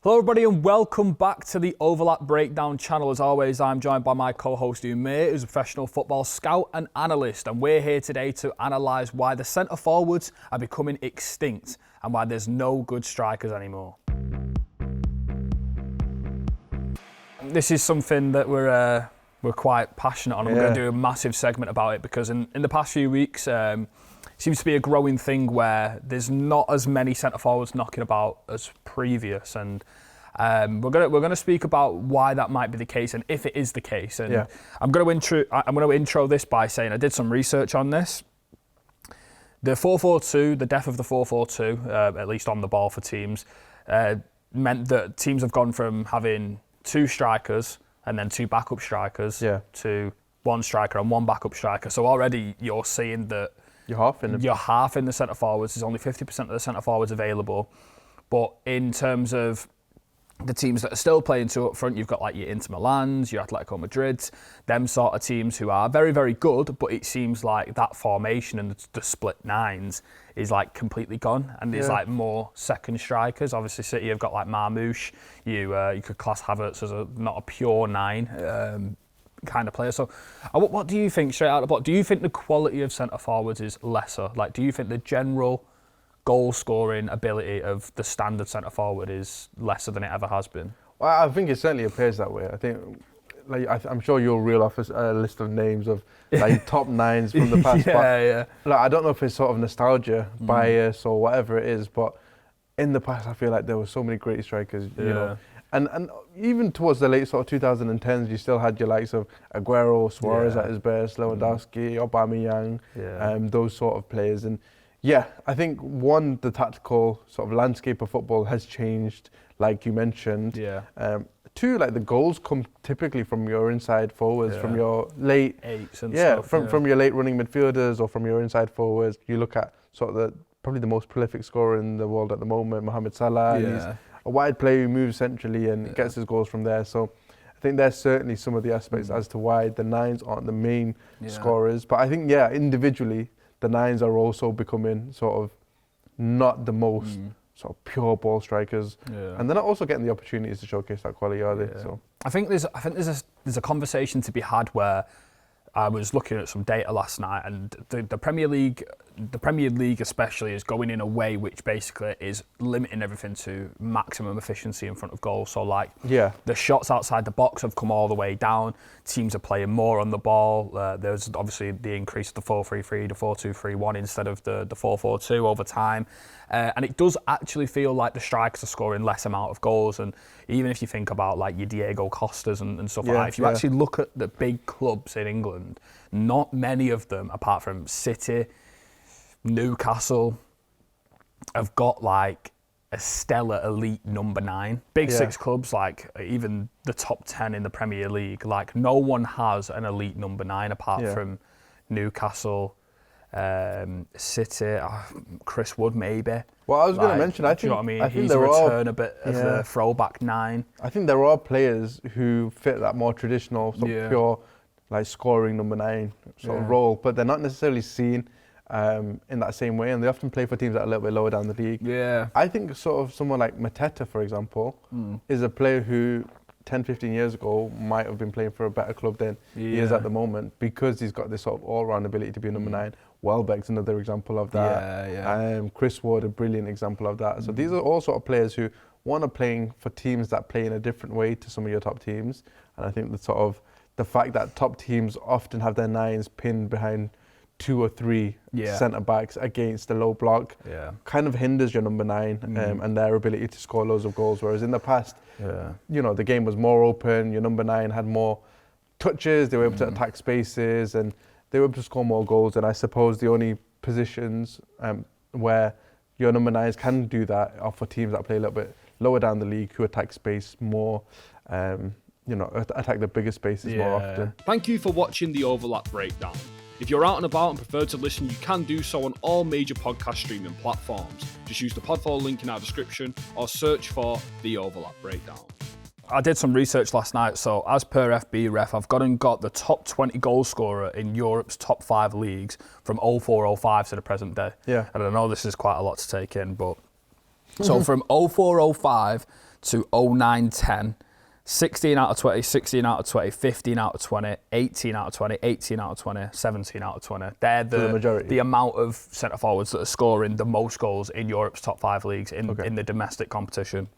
Hello everybody and welcome back to the Overlap Breakdown channel. As always, I'm joined by my co-host Umir, who's a professional football scout and analyst, and we're here today to analyse why the centre forwards are becoming extinct and why there's no good strikers anymore. This is something that we're quite passionate on, and we're going to do a massive segment about it because in the past few weeks, seems to be a growing thing where there's not as many centre forwards knocking about as previous, and we're gonna speak about why that might be the case and if it is the case. And I'm going to intro this by saying I did some research on this. The 4-4-2, the death of the 4-4-2, at least on the ball for teams, meant that teams have gone from having two strikers and then two backup strikers to one striker and one backup striker. So already you're seeing that you're half in the centre forwards. There's only 50% of the centre forwards available. But in terms of the teams that are still playing two up front, you've got like your Inter Milans, your Atletico Madrids, them sort of teams who are very, very good, but it seems like that formation and the split nines is like completely gone, and there's like more second strikers. Obviously City have got like Marmoush, you could class Havertz as not a pure nine kind of player. So what do you think, straight out of the box, do you think the quality of centre forwards is lesser? Like, do you think the general goal scoring ability of the standard centre forward is lesser than it ever has been? Well, I think it certainly appears that way. I think, like, I'm sure you'll reel off a list of names of like top nines from the past. Like, I don't know if it's sort of nostalgia, bias, or whatever it is, but in the past I feel like there were so many great strikers, you know. And even towards the late sort of 2010s, you still had your likes of Aguero, Suarez at his best, Lewandowski, Aubameyang, those sort of players. And I think the tactical sort of landscape of football has changed, like you mentioned. Two, like the goals come typically from your inside forwards, from your late eights and stuff. From your late running midfielders or from your inside forwards. You look at sort of probably the most prolific scorer in the world at the moment, Mohamed Salah. And he's a wide player who moves centrally and gets his goals from there. So I think there's certainly some of the aspects as to why the nines aren't the main scorers. But I think, individually, the nines are also becoming sort of not the most sort of pure ball strikers. And they're not also getting the opportunities to showcase that quality, are they? So I think there's a conversation to be had where I was looking at some data last night, and the Premier League especially is going in a way which basically is limiting everything to maximum efficiency in front of goal. So like the shots outside the box have come all the way down. Teams are playing more on the ball. There's obviously the increase of the 4-3-3 to 4-2-3-1 instead of the 4-4-2 over time. And it does actually feel like the strikers are scoring less amount of goals. And even if you think about like your Diego Costas and stuff like that, if you actually look at the big clubs in England, not many of them, apart from City, Newcastle, have got like a stellar elite number 9. Big 6 clubs, like even the top 10 in the Premier League, like no one has an elite number 9 apart from Newcastle, City, Chris Wood maybe. Well, I was going to mention, I think, do you know what I mean? I think he's returned a bit of the throwback 9. I think there are players who fit that more traditional, sort of pure, like scoring number 9 sort of role, but they're not necessarily seen in that same way, and they often play for teams that are a little bit lower down the league. I think sort of someone like Mateta, for example, is a player who 10-15 years ago might have been playing for a better club than he is at the moment, because he's got this sort of all-round ability to be a number 9. Welbeck's another example of that. Chris Wood, a brilliant example of that. So these are all sort of players who are playing for teams that play in a different way to some of your top teams. And I think the fact that top teams often have their 9s pinned behind 2 or 3 centre backs against the low block kind of hinders your number 9 and their ability to score loads of goals. Whereas in the past, you know, the game was more open. Your number 9 had more touches. They were able to attack spaces and they were able to score more goals. And I suppose the only positions where your number 9s can do that are for teams that play a little bit lower down the league, who attack space more, attack the bigger spaces more often. Thank you for watching the Overlap Breakdown. If you're out and about and prefer to listen, you can do so on all major podcast streaming platforms. Just use the Podfollow link in our description or search for the Overlap Breakdown. I did some research last night, so as per FBref, I've got the top 20 goal scorer in Europe's top 5 leagues from 04-05 to the present day. And I know this is quite a lot to take in, but so from 04-05 to 09-10, 16 out of 20, 16 out of 20, 15 out of 20, 18 out of 20, 18 out of 20, 17 out of 20. They're the majority. The amount of centre forwards that are scoring the most goals in Europe's top 5 leagues in the domestic competition.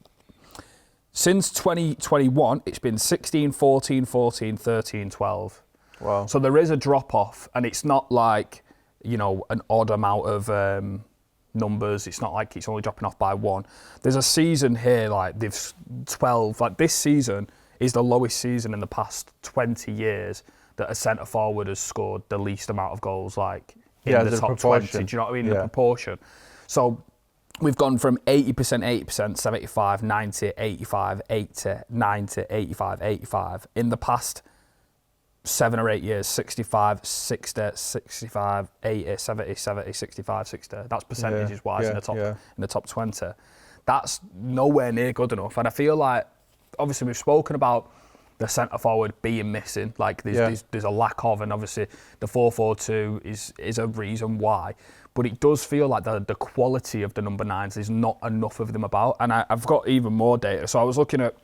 Since 2021, it's been 16, 14, 14, 13, 12. Wow. So there is a drop-off, and it's not like, you know, an odd amount of numbers. It's not like it's only dropping off by 1. There's a season here, like, they've 12. Like, this season is the lowest season in the past 20 years that a centre-forward has scored the least amount of goals, like, in the top 20. Do you know what I mean? The proportion. So we've gone from 80%, 75, 90, 85, 80, 90, 85, 85. In the past 7 or 8 years, 65, 60, 65, 80, 70, 70, 65, 60. That's percentages wise in the top 20. That's nowhere near good enough. And I feel like, obviously, we've spoken about the centre forward being missing. Like there's a lack of, and obviously the 4-4-2 is a reason why. But it does feel like the quality of the number 9s, there's not enough of them about. And I've got even more data. So I was looking at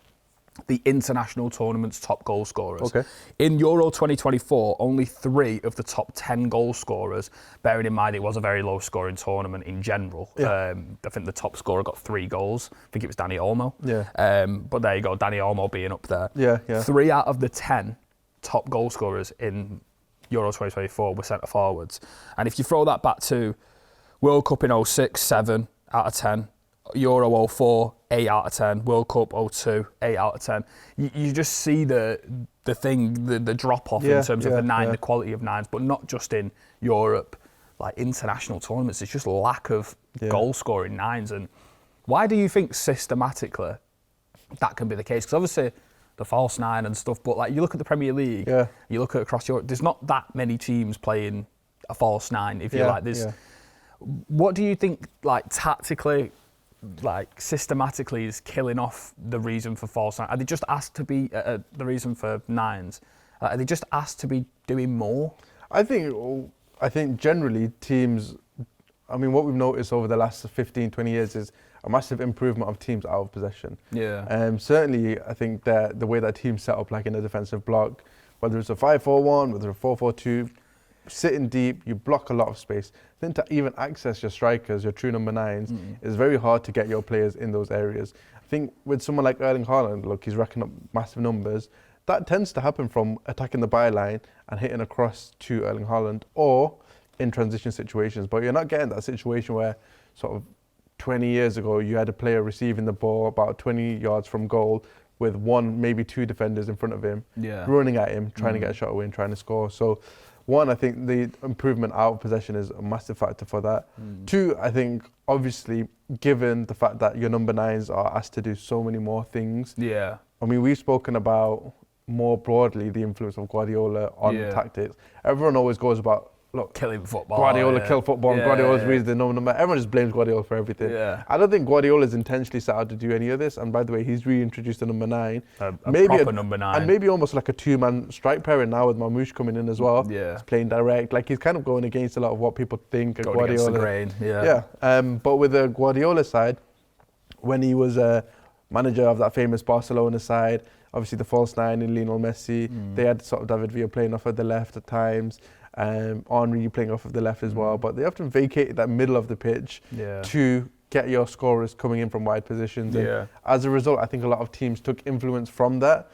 the international tournament's top goal scorers. Okay. In Euro 2024, only 3 of the top 10 goal scorers, bearing in mind it was a very low scoring tournament in general. I think the top scorer got 3 goals. I think it was Dani Olmo. But there you go, Dani Olmo being up there. 3 out of the 10 top goal scorers in Euro 2024 were centre forwards. And if you throw that back to World Cup in 06, 7 out of 10. Euro 04, 8 out of 10. World Cup 02, 8 out of 10. You just see the drop-off in terms of the quality of 9s, but not just in Europe, like international tournaments. It's just lack of goal-scoring 9s. And why do you think systematically that can be the case? Because obviously the false 9 and stuff, but like you look at the Premier League, you look at across Europe, there's not that many teams playing a false 9, if you like. What do you think, like, tactically, like, systematically is killing off the reason for false 9? Are they just asked to be the reason for 9s? Are they just asked to be doing more? I think generally teams, I mean, what we've noticed over the last 15, 20 years is a massive improvement of teams out of possession. Certainly, I think that the way that teams set up, like in a defensive block, whether it's a 5-4-1, whether it's a 4-4-2, sitting deep, you block a lot of space. Then to even access your strikers, your true number 9s, it's very hard to get your players in those areas. I think with someone like Erling Haaland, look, he's racking up massive numbers. That tends to happen from attacking the byline and hitting across to Erling Haaland, or in transition situations. But you're not getting that situation where sort of 20 years ago you had a player receiving the ball about 20 yards from goal with 1, maybe 2 defenders in front of him, running at him, trying to get a shot away and trying to score. So 1, I think the improvement out of possession is a massive factor for that. 2, I think, obviously, given the fact that your number 9s are asked to do so many more things. I mean, we've spoken about more broadly the influence of Guardiola on tactics. Everyone always goes about, look, killing football. Guardiola killed football, and Guardiola's reason the number. Everyone just blames Guardiola for everything. I don't think Guardiola's intentionally set out to do any of this. And by the way, he's reintroduced the number 9. Maybe proper number 9. And maybe almost like a 2-man strike pairing now with Mamouche coming in as well. He's playing direct. Like, he's kind of going against a lot of what people think of Guardiola. Against the grain, but with the Guardiola side, when he was a manager of that famous Barcelona side, obviously the false 9 in Lionel Messi, they had sort of David Villa playing off of the left at times. Henry playing off of the left as well, but they often vacated that middle of the pitch to get your scorers coming in from wide positions. And as a result, I think a lot of teams took influence from that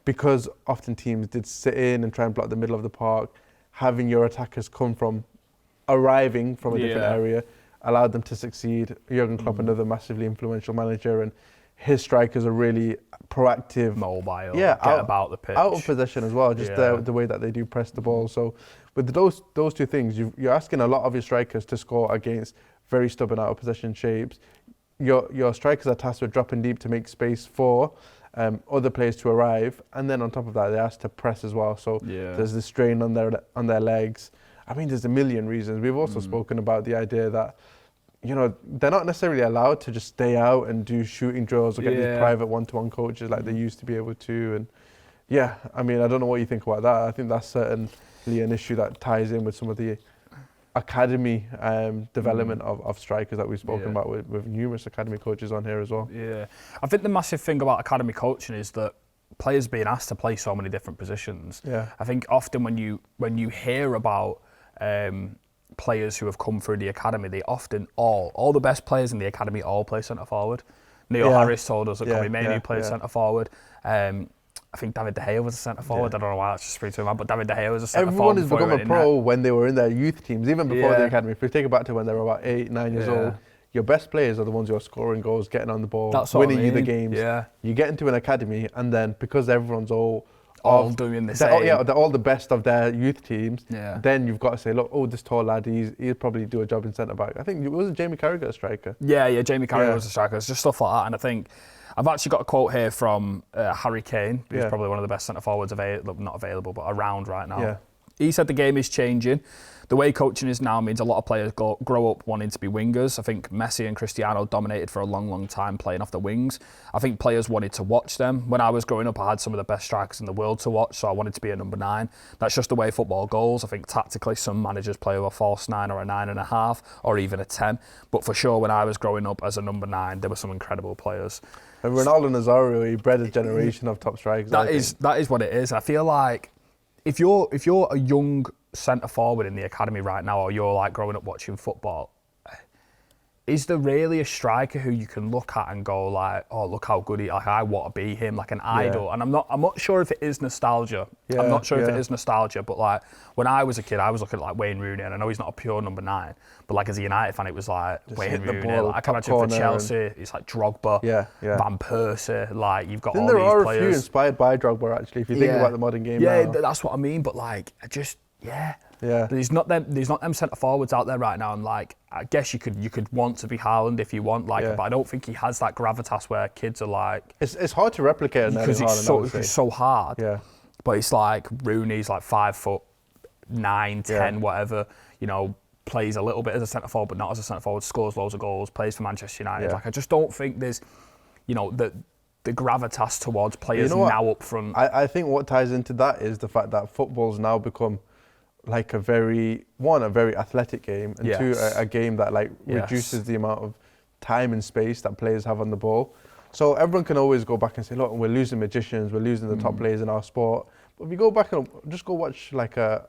because often teams did sit in and try and block the middle of the park. Having your attackers arriving from a different area allowed them to succeed. Jurgen Klopp, another massively influential manager, and his strikers are really proactive, mobile, get about the pitch, out of possession as well. Just the way that they do press the ball. So with those 2 things, you're asking a lot of your strikers to score against very stubborn out of possession shapes. Your strikers are tasked with dropping deep to make space for other players to arrive, and then on top of that, they're asked to press as well. So there's the strain on their legs. I mean, there's a million reasons. We've also spoken about the idea that, you know, they're not necessarily allowed to just stay out and do shooting drills or get these private one-to-one coaches like they used to be able to. And I mean, I don't know what you think about that. I think that's certainly an issue that ties in with some of the academy development of strikers that we've spoken about with numerous academy coaches on here as well. Yeah, I think the massive thing about academy coaching is that players being asked to play so many different positions. Yeah. I think often when you hear about players who have come through the academy, they often all the best players in the academy all play centre forward. Neil Harris told us that Kobe Mainoo played centre forward. I think David De Gea was a centre forward. I don't know why that's just sprung to my mind, but David De Gea was a centre forward. Everyone has become a pro when they were in their youth teams, even before the academy. If we take it back to when they were about 8, 9 years old, your best players are the ones who are scoring goals, getting on the ball, winning you the games. Yeah. You get into an academy, and then because everyone's all doing the same. They're all the best of their youth teams. Yeah. Then you've got to say, look, this tall lad, he'll probably do a job in centre back. I think it was Jamie Carragher a striker. Yeah, Jamie Carragher was a striker. It's just stuff like that, and I think I've actually got a quote here from Harry Kane, who's probably one of the best centre forwards not available, but around right now. Yeah. He said the game is changing. The way coaching is now means a lot of players grow up wanting to be wingers. I think Messi and Cristiano dominated for a long, long time playing off the wings. I think players wanted to watch them. When I was growing up, I had some of the best strikers in the world to watch, so I wanted to be a number 9. That's just the way football goes. I think tactically some managers play with a false 9 or a 9.5 or even a 10. But for sure, when I was growing up as a number 9, there were some incredible players. And Ronaldo Nazario, he bred a generation of top strikers. That is what it is. I feel like if you're a young centre forward in the academy right now, or you're like growing up watching football, is there really a striker who you can look at and go like, oh, look how good I want to be him, like an idol? And I'm not sure if it is nostalgia. I'm not sure if it is nostalgia, but like when I was a kid, I was looking at like Wayne Rooney, and I know he's not a pure number 9, but like as a United fan, it was like just Wayne Rooney. Like, I can imagine for Chelsea, it's like Drogba, Van Persie. Like you've got all these players. There are a few inspired by Drogba actually, if you think about the modern game. Yeah, now. That's what I mean. But like, there's not them centre forwards out there right now, and like I guess you could want to be Haaland if you want, like, but I don't think he has that gravitas where kids are like. It's hard to replicate because it's so hard. Yeah. But it's like Rooney's like 5'9", 10, whatever. You know, plays a little bit as a centre forward, but not as a centre forward. Scores loads of goals. Plays for Manchester United. Like I just don't think there's, the gravitas towards players now up front. I think what ties into that is the fact that football's now become like a very athletic game, and two, a game that like reduces the amount of time and space that players have on the ball. So everyone can always go back and say, look, we're losing magicians, we're losing the top players in our sport. But if you go back and just go watch like a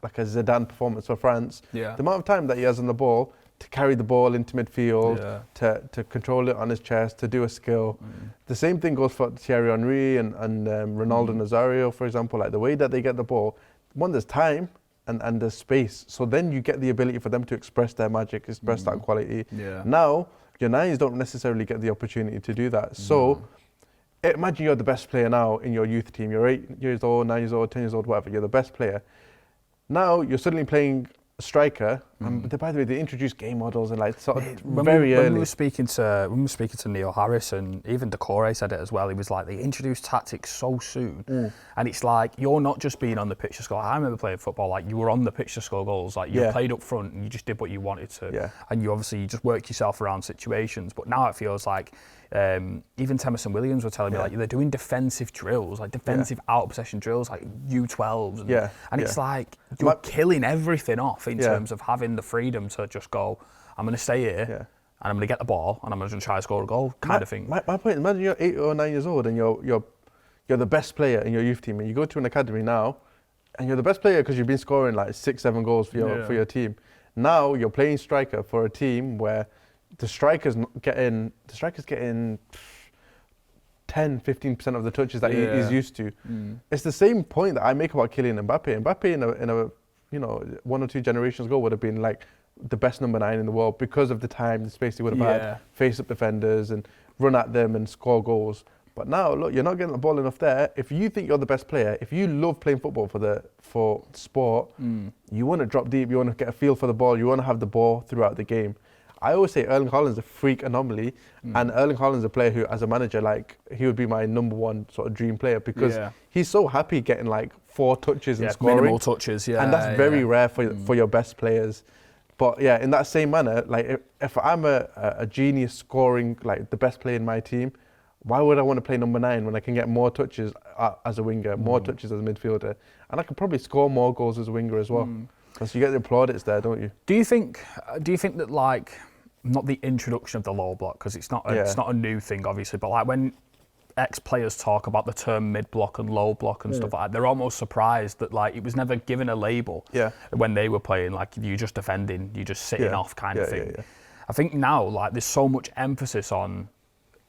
Zidane performance for France, the amount of time that he has on the ball to carry the ball into midfield, to control it on his chest, to do a skill. The same thing goes for Thierry Henry and Ronaldo Nazario, for example. Like the way that they get the ball, there's time and there's space. So then you get the ability for them to express their magic, express that quality. Now, your 9s don't necessarily get the opportunity to do that. So imagine you're the best player now in your youth team. You're 8 years old, 9 years old, 10 years old, whatever. You're the best player. Now you're suddenly playing a striker. But by the way, they introduced game models and like sort of very early. When we were speaking to Neil Harris, and even Decore said it as well. He was like, they introduced tactics so soon, and it's like you're not just being on the pitch to score. I remember playing football, like you were on the pitch to score goals. Like you played up front and you just did what you wanted to, and you just work yourself around situations. But now it feels like. Even Temerson Williams were telling me like they're doing defensive drills, like defensive out of possession drills, like U12s, and it's like you're killing everything off in terms of having the freedom to just go, I'm going to stay here and I'm going to get the ball and I'm going to try to score a goal, kind of thing. My point, imagine you're 8 or 9 years old and you're the best player in your youth team, and you go to an academy now and you're the best player because you've been scoring like 6-7 goals for your team. Now you're playing striker for a team where the striker's getting 10-15% of the touches that he's used to. It's the same point that I make about Kylian Mbappe. Mbappe in a 1 or 2 generations ago would have been like the best number 9 in the world because of the time, the space he would have had, face up defenders and run at them and score goals. But now, look, you're not getting the ball enough there. If you think you're the best player, if you love playing football for sport, you want to drop deep, you want to get a feel for the ball, you want to have the ball throughout the game. I always say Erling Haaland's a freak anomaly, and Erling Haaland's a player who, as a manager, like he would be my number 1 sort of dream player because he's so happy getting like 4 touches and scoring. Minimal touches, and that's very rare for your best players. But yeah, in that same manner, like if I'm a genius scoring, like the best player in my team, why would I want to play number 9 when I can get more touches as a winger, more touches as a midfielder, and I could probably score more goals as a winger as well. Because you get the plaudits there, don't you? Do you think that, like, not the introduction of the low block, because it's not a new thing, obviously, but like when ex-players talk about the term mid-block and low block and stuff like that, they're almost surprised that, like, it was never given a label when they were playing, like, you're just defending, you're just sitting off kind of thing. I think now, like, there's so much emphasis on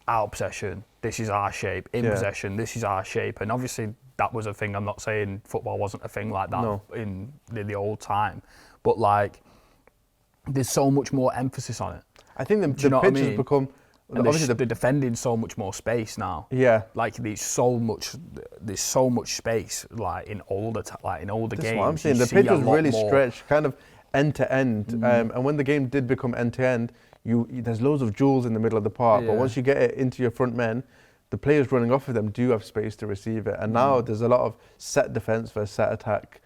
out possession, this is our shape, in possession, this is our shape, and obviously that was a thing. I'm not saying football wasn't a thing like that in the old time, but, like, there's so much more emphasis on it. I think the pitch has become... And obviously they're defending so much more space now. Yeah. Like there's so much space, like in older games. That's what I'm saying. The pitch was really stretched, kind of end to end. And when the game did become end to end, there's loads of jewels in the middle of the park. But once you get it into your front men, the players running off of them do have space to receive it. And now there's a lot of set defense versus set attack.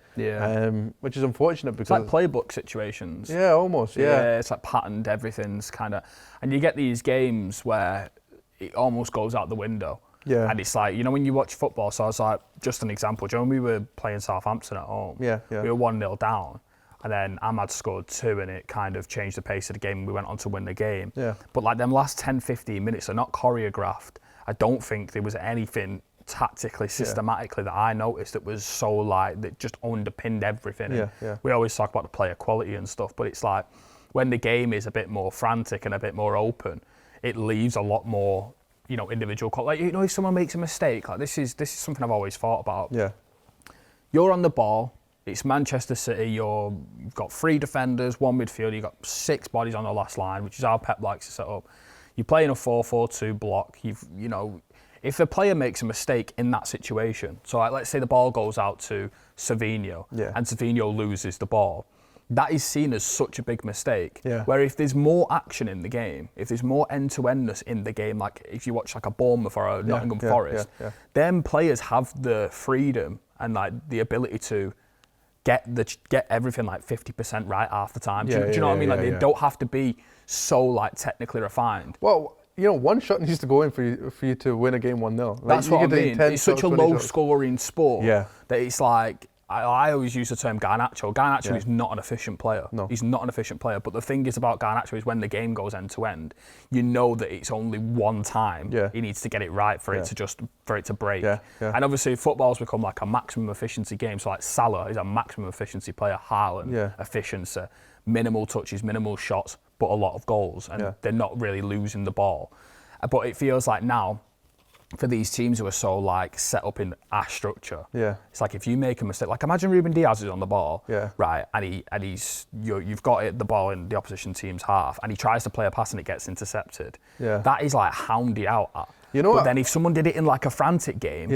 Which is unfortunate because... It's like playbook situations. Yeah, almost, Yeah, it's like patterned, everything's kind of... And you get these games where it almost goes out the window. Yeah. And it's like, you know, when you watch football, so I was like, just an example, do you know when we were playing Southampton at home? Yeah. We were 1-0 down, and then Ahmad scored 2, and it kind of changed the pace of the game, and we went on to win the game. Yeah. But like them last 10, 15 minutes are not choreographed. I don't think there was anything tactically, systematically that I noticed that was so like that just underpinned everything. We always talk about the player quality and stuff, but it's like when the game is a bit more frantic and a bit more open, it leaves a lot more, you know, individual. Like, you know, if someone makes a mistake, like this is something I've always thought about. Yeah. You're on the ball. It's Manchester City. You've got 3 defenders, 1 midfielder. You've got 6 bodies on the last line, which is how Pep likes to set up. You're playing a 4-4-2 block. You know. If a player makes a mistake in that situation, so like, let's say the ball goes out to Savinho and Savinho loses the ball, that is seen as such a big mistake. Where if there's more action in the game, if there's more end-to-endness in the game, like if you watch like a Bournemouth or a Nottingham Forest, then players have the freedom and like the ability to get everything like 50% right half the time. Do you know what I mean? Like they don't have to be so like technically refined. Well, you know, one shot needs to go in for you to win a game 1-0. Like, that's what I mean. It's such a low-scoring sport that it's like, I always use the term Garnacho. Garnacho is not an efficient player. No. He's not an efficient player. But the thing is about Garnacho is when the game goes end-to-end, you know that it's only one time he needs to get it right for it to break. And obviously football's become like a maximum efficiency game. So like Salah is a maximum efficiency player. Haaland, efficiency, minimal touches, minimal shots, but a lot of goals, and they're not really losing the ball. But it feels like now, for these teams who are so like set up in our structure, it's like if you make a mistake, like imagine Ruben Diaz is on the ball, right, and you've got the ball in the opposition team's half, and he tries to play a pass and it gets intercepted. That is like hounded out at. You know but what? then if someone did it in like a frantic game,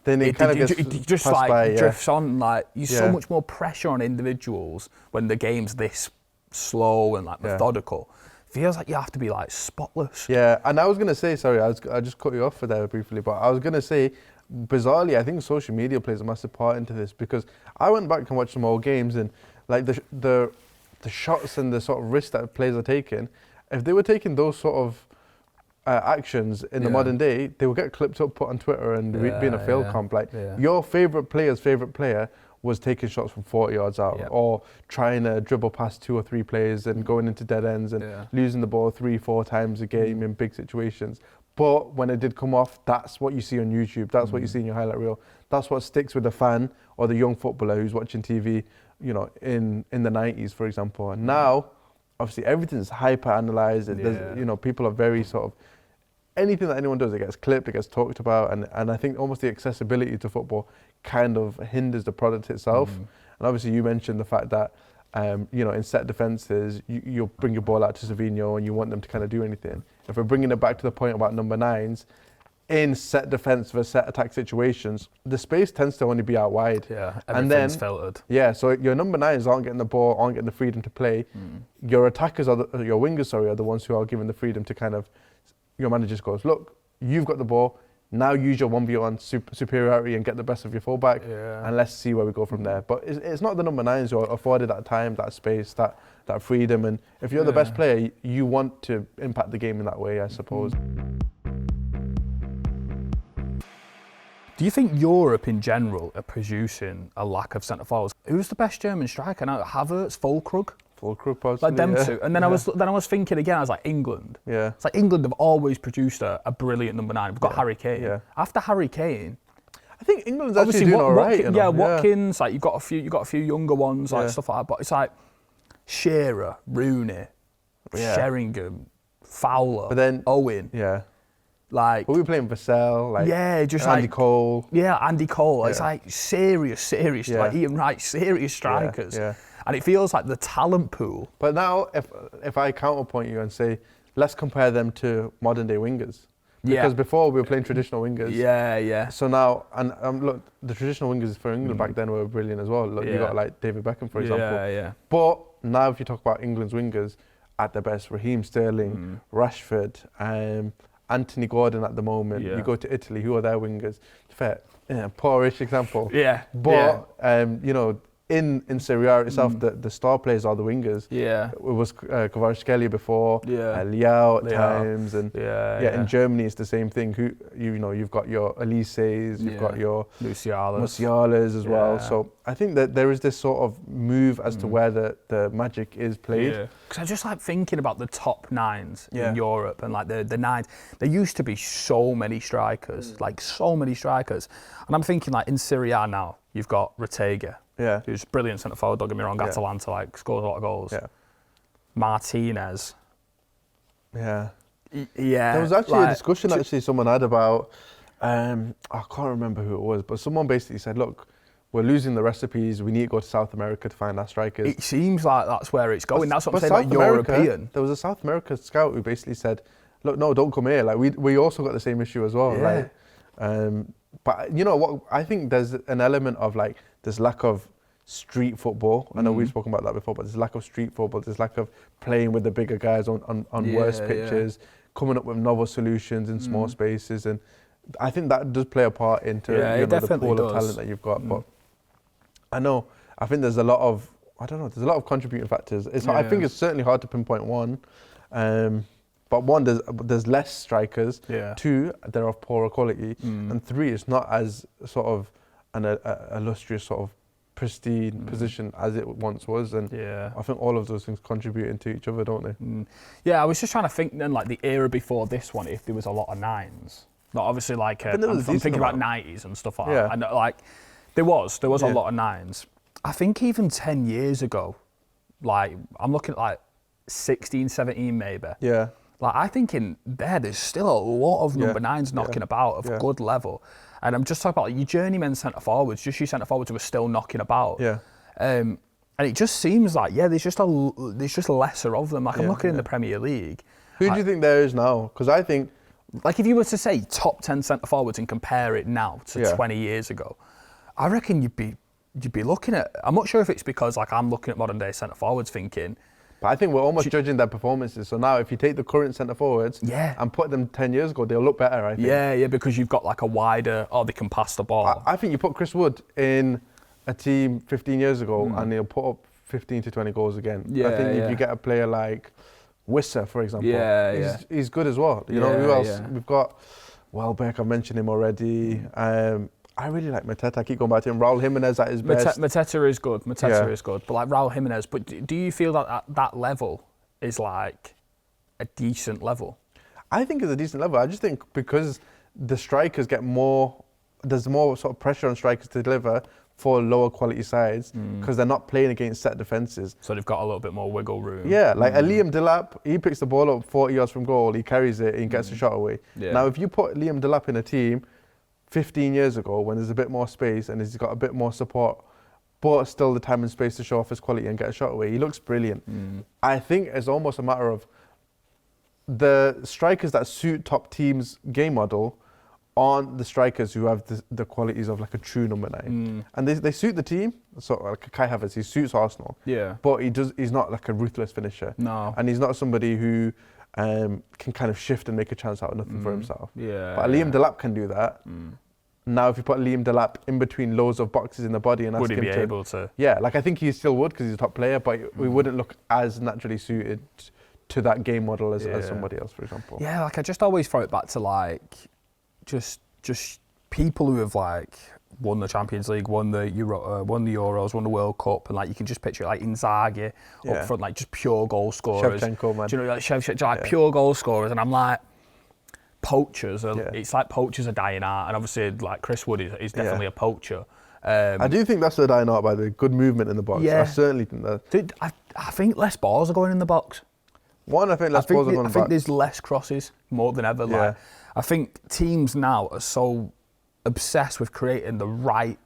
then it kind of it just like drifts on. Like there's so much more pressure on individuals when the game's this slow and like methodical. Feels like you have to be like spotless. Yeah, and I was gonna say, sorry, I just cut you off for there briefly, but I was gonna say, bizarrely, I think social media plays a massive part into this, because I went back and watched some old games, and like the shots and the sort of risks that players are taking, if they were taking those sort of actions in the modern day, they would get clipped up, put on Twitter, and be in a fail comp. Like your favourite player's favourite player was taking shots from 40 yards out, or trying to dribble past 2 or 3 players and going into dead ends and losing the ball 3-4 times a game in big situations. But when it did come off, that's what you see on YouTube. That's what you see in your highlight reel. That's what sticks with the fan or the young footballer who's watching TV, you know, in the 90s, for example. And now, obviously, everything's hyper-analysed. You know, people are very sort of, anything that anyone does, it gets clipped, it gets talked about, and I think almost the accessibility to football kind of hinders the product itself. And obviously you mentioned the fact that, you know, in set defences, you'll bring your ball out to Savinho and you want them to kind of do anything. If we're bringing it back to the point about number 9s, in set defence versus set attack situations, the space tends to only be out wide. Everything's filtered. So your number 9s aren't getting the ball, aren't getting the freedom to play. Your attackers, your wingers, are the ones who are given the freedom to kind of, your manager just goes, look, you've got the ball, now use your 1v1 superiority and get the best of your fullback, and let's see where we go from there. But it's not the number 9s who are afforded that time, that space, that freedom, and if you're the best player, you want to impact the game in that way, I suppose. Do you think Europe in general are producing a lack of centre forwards? Who's the best German striker now? Havertz, Füllkrug? Füllkrug, possibly. Like them two. And then I was thinking again, I was like, England. Yeah. It's like England have always produced a brilliant number 9. We've got Harry Kane. Yeah. After Harry Kane, I think England's actually doing all right. Watkins, like you've got a few younger ones, like stuff like that. But it's like Shearer, Rooney, Sheringham, Fowler, but then, Owen. Yeah. Like, but we were playing Vassell, like Andy Cole. Yeah, Andy Cole. It's like serious, like Ian Wright, serious strikers. Yeah. And it feels like the talent pool. But now, if I counterpoint you and say, let's compare them to modern day wingers. Because before we were playing traditional wingers. Yeah. So now, and look, the traditional wingers for England back then were brilliant as well. Look, you got like David Beckham, for example. Yeah. But now, if you talk about England's wingers, at their best, Raheem Sterling, Rashford, Anthony Gordon at the moment. You go to Italy, who are their wingers? Fair, poorish example. Yeah. But you know, in Serie A itself, the star players are the wingers. Yeah. It was Kvaratskhelia before. Yeah. Leao at times, and in in Germany it's the same thing. You've got your Elises, you've got your Musialas as well. So I think that there is this sort of move as to where the magic is played. Yeah. Because I just like thinking about the top 9s in Europe and like the 9s. There used to be so many strikers, and I'm thinking like in Serie A now you've got Rettega. Yeah. Who's brilliant centre forward, don't get me wrong, Atalanta, like, scores a lot of goals. Yeah. Martinez. Yeah. Yeah. There was actually a discussion someone had about, I can't remember who it was, but someone basically said, look, we're losing the recipes, we need to go to South America to find our strikers. It seems like that's where it's going. That's what I'm saying about European. There was a South America scout who basically said, look, no, don't come here. Like, we also got the same issue as well. Yeah. Like, but you know what? I think there's an element of like this lack of street football. I know we've spoken about that before, but there's lack of street football. There's lack of playing with the bigger guys on worse pitches, coming up with novel solutions in small spaces, and I think that does play a part into the pool of talent that you've got. But I think there's a lot of contributing factors. I think it's certainly hard to pinpoint one. But one, there's less strikers. Yeah. 2, they're of poorer quality. And 3, it's not as sort of an illustrious sort of pristine position as it once was. And I think all of those things contribute into each other, don't they? Yeah, I was just trying to think then, like the era before this one, if there was a lot of 9s. Like obviously, like I'm thinking about 90s and stuff like that. And like there was a lot of 9s. I think even 10 years ago, like I'm looking at like 16, 17 maybe. Yeah. Like I think in there's still a lot of number 9s knocking about of good level, and I'm just talking about like, your journeyman centre forwards, just your centre forwards who are still knocking about. Yeah. And it just seems like there's just lesser of them. Like I'm looking in the Premier League. Who do you think there is now? Because I think, like if you were to say top 10 centre forwards and compare it now to 20 years ago, I reckon you'd be looking at. I'm not sure if it's because like I'm looking at modern day centre forwards thinking. But I think we're almost judging their performances. So now if you take the current centre forwards and put them 10 years ago, they'll look better, I think. Yeah, because you've got like a wider, they can pass the ball. I think you put Chris Wood in a team 15 years ago and he'll put up 15 to 20 goals again. I think if you get a player like Wissa, for example, he's good as well. You know, who else? Yeah. We've got Welbeck, I've mentioned him already. I really like Mateta. I keep going back to him. Raul Jimenez at his best. Mateta is good. Is good. But like Raul Jimenez, but do you feel that that level is like a decent level? I think it's a decent level. I just think because the strikers get more, there's more sort of pressure on strikers to deliver for lower quality sides because they're not playing against set defences. So they've got a little bit more wiggle room. Yeah, like a Liam Delap, he picks the ball up 40 yards from goal, he carries it, he gets a shot away. Yeah. Now, if you put Liam Delap in a team 15 years ago when there's a bit more space and he's got a bit more support, but still the time and space to show off his quality and get a shot away, he looks brilliant. I think it's almost a matter of the strikers that suit top teams' game model aren't the strikers who have the qualities of like a true number 9. And they suit the team. So like Kai Havertz, he suits Arsenal. Yeah. But he's not like a ruthless finisher. No. And he's not somebody who can kind of shift and make a chance out of nothing for himself. Yeah. But Liam Delap can do that. Now, if you put Liam Delap in between loads of boxes in the body and ask him to... able to? Yeah, like I think he still would because he's a top player, but we wouldn't look as naturally suited to that game model as somebody else, for example. Yeah, like I just always throw it back to like just people who have like won the Champions League, won the Euros, won the World Cup, and like you can just picture like Inzaghi up front, like just pure goal scorers. Shevchenko, man. Do you know, like Shevchenko, like pure goal scorers, and I'm like, poachers. It's like poachers are dying out, and obviously like Chris Wood is definitely a poacher. I do think that's the dying out, by the good movement in the box. I certainly think that. Dude, I think less balls are going in the box. I think less balls are going in the box. I think there's less crosses more than ever. Like, I think teams now are so obsessed with creating the right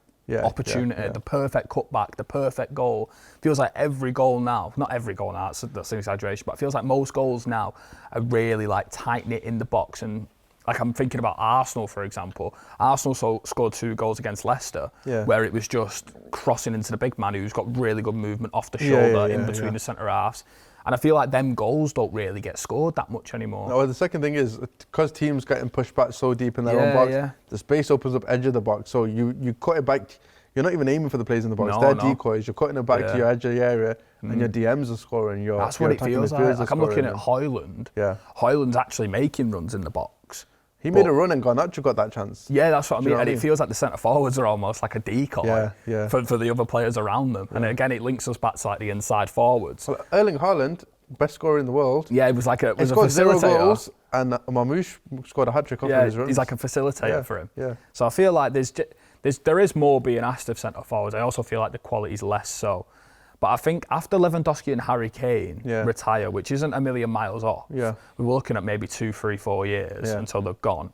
opportunity, the perfect cutback, the perfect goal. Feels like every goal now, not every goal now, that's an exaggeration, but it feels like most goals now are really like tight knit in the box. And like I'm thinking about Arsenal, for example. Arsenal scored 2 goals against Leicester, where it was just crossing into the big man who's got really good movement off the shoulder in between the centre halves. And I feel like them goals don't really get scored that much anymore. No, the second thing is, because teams getting pushed back so deep in their own box, the space opens up edge of the box. So you cut it back. You're not even aiming for the players in the box. They're decoys. You're cutting it back to your edge of the area, and your DMs are scoring. That's what it feels like. Like I'm looking at Højlund. Højlund's actually making runs in the box. He made a run and Garnacho got that chance. Yeah, that's what I mean. And it feels like the centre forwards are almost like a decoy for the other players around them. And again, it links us back to like the inside forwards. Well, Erling Haaland, best scorer in the world. Yeah, it was like a scored 0 facilitator. Goals, and Mamouche scored a hat-trick off of his runs. He's like a facilitator for him. Yeah. So I feel like there is more being asked of centre forwards. I also feel like the quality's less so. But I think after Lewandowski and Harry Kane retire, which isn't a million miles off, we're looking at maybe 2, 3, 4 years until they're gone.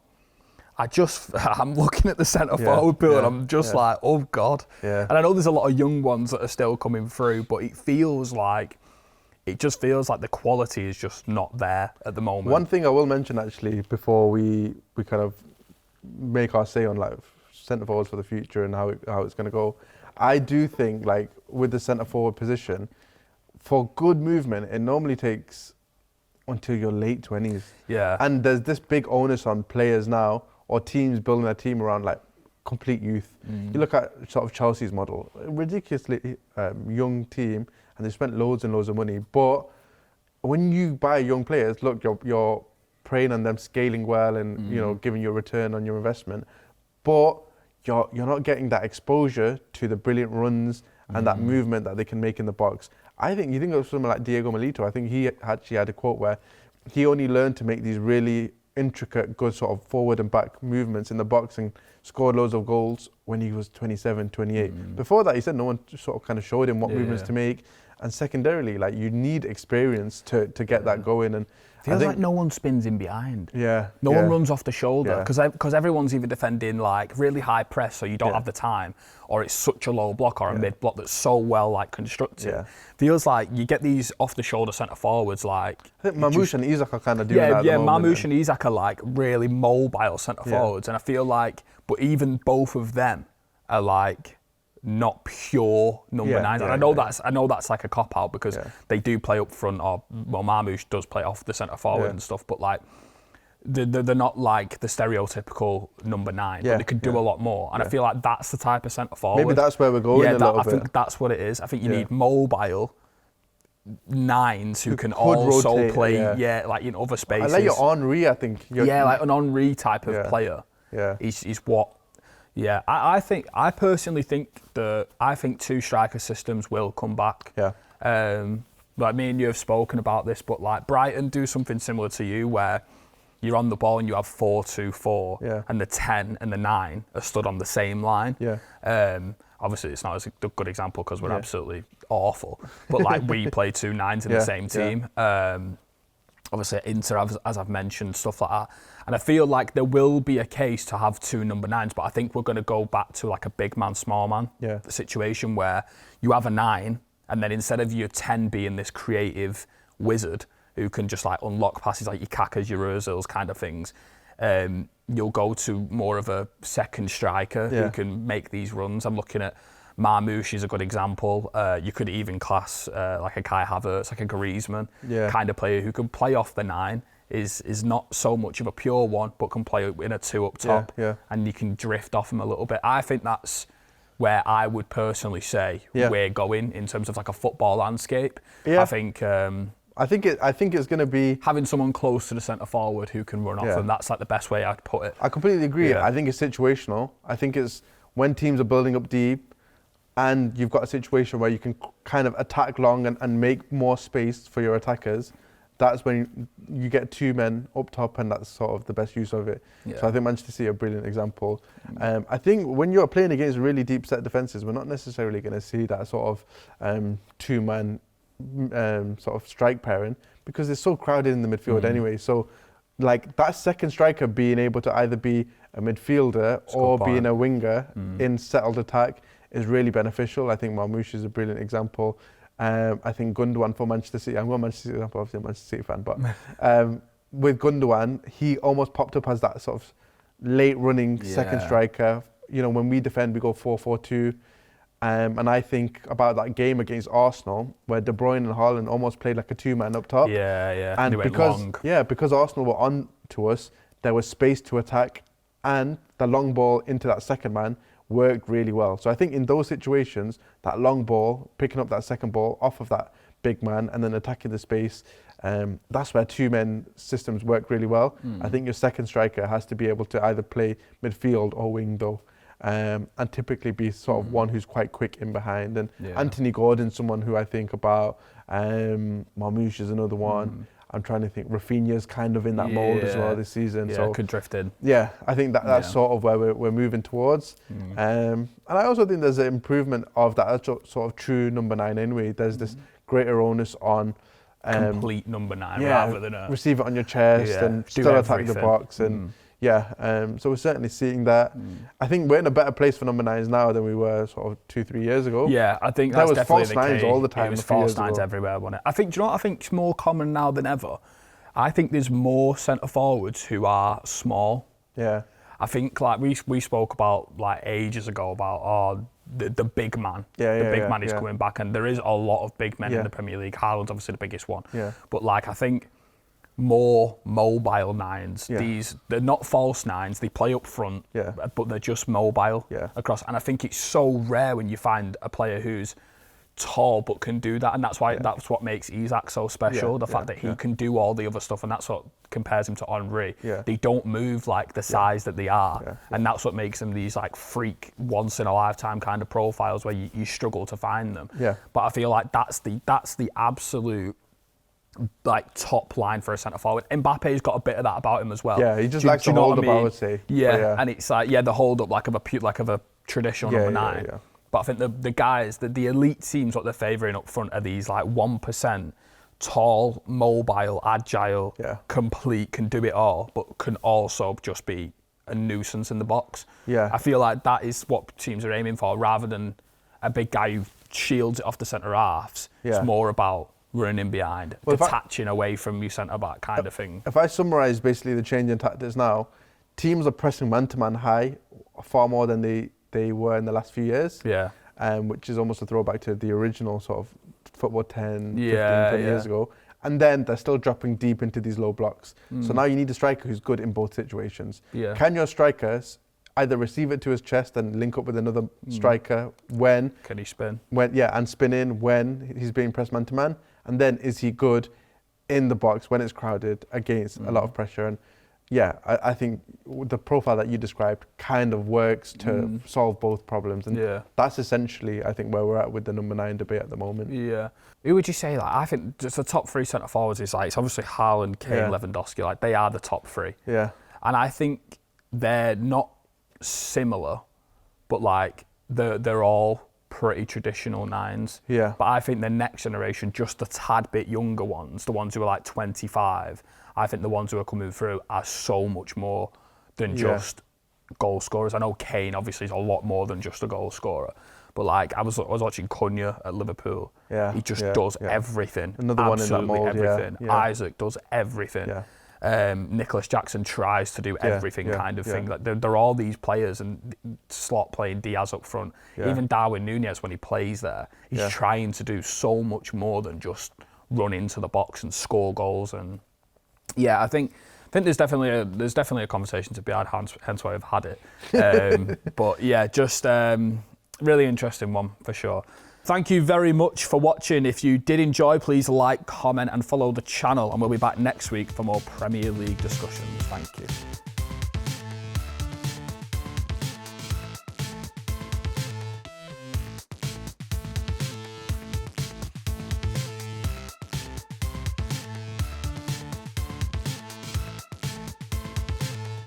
I'm looking at the centre forward pool and I'm just like, oh God. Yeah. And I know there's a lot of young ones that are still coming through, but it just feels like the quality is just not there at the moment. One thing I will mention actually before we kind of make our say on like centre forwards for the future and how it's going to go, I do think like with the centre forward position, for good movement, it normally takes until your late 20s. Yeah. And there's this big onus on players now, or teams building their team around like complete youth. You look at sort of Chelsea's model, a ridiculously young team, and they spent loads and loads of money. But when you buy young players, look, you're preying on them scaling well and you know giving you a return on your investment. But you're not getting that exposure to the brilliant runs and that movement that they can make in the box. I think you think of someone like Diego Milito. I think he actually had a quote where he only learned to make these really intricate, good sort of forward and back movements in the box and scored loads of goals when he was 27, 28. Before that, he said no one sort of kind of showed him what movements to make. And secondarily, like you need experience to get that going. And feels like no one spins in behind. No one runs off the shoulder because everyone's either defending like really high press, so you don't have the time, or it's such a low block or a mid block that's so well like constructed. Feels like you get these off the shoulder centre forwards like. I think Mamouche and Isak are kind of doing that. Mamouche and Isak are like really mobile centre forwards, and I feel like, but even both of them are like not pure number 9s. And I know that's like a cop out because they do play up front, or well, Mamouche does play off the centre forward and stuff, but like they're not like the stereotypical number 9, but they could do a lot more. And I feel like that's the type of centre forward. Maybe that's where we're going a little bit. I think that's what it is. I think you need mobile 9s who can also rotate, play like in other spaces. I like your Henry, I think. Like an Henry type of player. He's what. Yeah, I personally think 2 striker systems will come back. Like me and you have spoken about this, but like Brighton do something similar to you where you're on the ball and you have 4-2-4 and the 10 and the 9 are stood on the same line. Obviously it's not as a good example because we're absolutely awful, but like we play 2 9s in the same team. Obviously Inter, as I've mentioned, stuff like that. And I feel like there will be a case to have 2 number 9s, but I think we're going to go back to like a big man, small man situation where you have a 9, and then instead of your 10 being this creative wizard who can just like unlock passes like your Kakas, your Ozils kind of things, you'll go to more of a second striker who can make these runs. I'm looking at Mamouche is a good example. You could even class like a Kai Havertz, like a Griezmann kind of player who can play off the 9, is not so much of a pure one, but can play in a 2 up top, and you can drift off him a little bit. I think that's where I would personally say we're going in terms of like a football landscape. I think I think it's going to be having someone close to the centre forward who can run off them. That's like the best way I'd put it. I completely agree. I think it's situational. I think it's when teams are building up deep and you've got a situation where you can kind of attack long and make more space for your attackers. That's when you get 2 men up top, and that's sort of the best use of it. Yeah. So I think Manchester City are a brilliant example. I think when you're playing against really deep set defences, we're not necessarily going to see that sort of 2-man sort of strike pairing, because it's so crowded in the midfield anyway. So like that second striker being able to either be a midfielder or being a winger in settled attack is really beneficial. I think Marmoush is a brilliant example. I think Gundogan for Manchester City, I'm going Manchester City, obviously I'm a Manchester City fan, but with Gundogan, he almost popped up as that sort of late running second striker. You know, when we defend, we go 4-4-2. And I think about that game against Arsenal where De Bruyne and Haaland almost played like a 2-man up top. And because Arsenal were on to us, there was space to attack, and the long ball into that second man worked really well. So I think in those situations, that long ball, picking up that second ball off of that big man and then attacking the space, that's where 2-men systems work really well. I think your second striker has to be able to either play midfield or wing though. And typically be sort of one who's quite quick in behind. And Anthony Gordon's someone who I think about. Marmoush is another one. I'm trying to think. Rafinha's kind of in that mould as well this season. So could drift in. Yeah, I think that's sort of where we're moving towards. And I also think there's an improvement of that sort of true number 9 anyway. There's this greater onus on complete number 9 rather than receive it on your chest and still attack the box and. So we're certainly seeing that. I think we're in a better place for number 9s now than we were sort of 2-3 years ago. Yeah, I think that's definitely the case. There was false 9s all the time. It was false 9s everywhere, wasn't it? I think, do you know what I think is more common now than ever? I think there's more centre forwards who are small. Yeah. I think like we spoke about like ages ago about the big man. The big man is coming back, and there is a lot of big men in the Premier League. Haaland's obviously the biggest one. Yeah. But like I think more mobile 9s. They're not false 9s. They play up front, but they're just mobile across. And I think it's so rare when you find a player who's tall but can do that, and that's what makes Isak so special. The fact that he can do all the other stuff, and that's what compares him to Henry. They don't move like the size that they are, and that's what makes them these like freak once in a lifetime kind of profiles where you struggle to find them. But I feel like that's the absolute like top line for a centre forward. Mbappe's got a bit of that about him as well. Yeah, he just likes to hold up, I would say. And it's like the hold up like of a traditional number 9. But I think the guys, the elite teams, what they're favouring up front are these like 1% tall, mobile, agile, complete, can do it all, but can also just be a nuisance in the box. I feel like that is what teams are aiming for, rather than a big guy who shields it off the centre halves. It's more about running behind, detaching away from your centre-back kind of thing. If I summarise basically the change in tactics now, teams are pressing man-to-man high far more than they were in the last few years, which is almost a throwback to the original sort of football 10, 15, 20 years ago. And then they're still dropping deep into these low blocks. So now you need a striker who's good in both situations. Can your strikers either receive it to his chest and link up with another striker when... Can he spin? And spin in when he's being pressed man-to-man? And then is he good in the box when it's crowded against a lot of pressure? And I think the profile that you described kind of works to solve both problems. And that's essentially, I think, where we're at with the number 9 debate at the moment. Who would you say, like, I think just the top 3 centre forwards is like, it's obviously Haaland, Kane, Lewandowski, like they are the top 3. And I think they're not similar, but like they're all pretty traditional 9s. But I think the next generation, just a tad bit younger ones, the ones who are like 25, I think the ones who are coming through are so much more than just goal scorers. I know Kane obviously is a lot more than just a goal scorer, but like I was watching Cunha at Liverpool. He just does everything. Another one in that mould. Everything. Isaac does everything. Nicholas Jackson tries to do everything kind of thing. Like they're all these players, and Slot playing Diaz up front. Even Darwin Núñez, when he plays there, he's trying to do so much more than just run into the box and score goals. And I think there's definitely a conversation to be had. Hence why I've had it. But just really interesting one for sure. Thank you very much for watching. If you did enjoy, please like, comment and follow the channel, and we'll be back next week for more Premier League discussions. Thank you.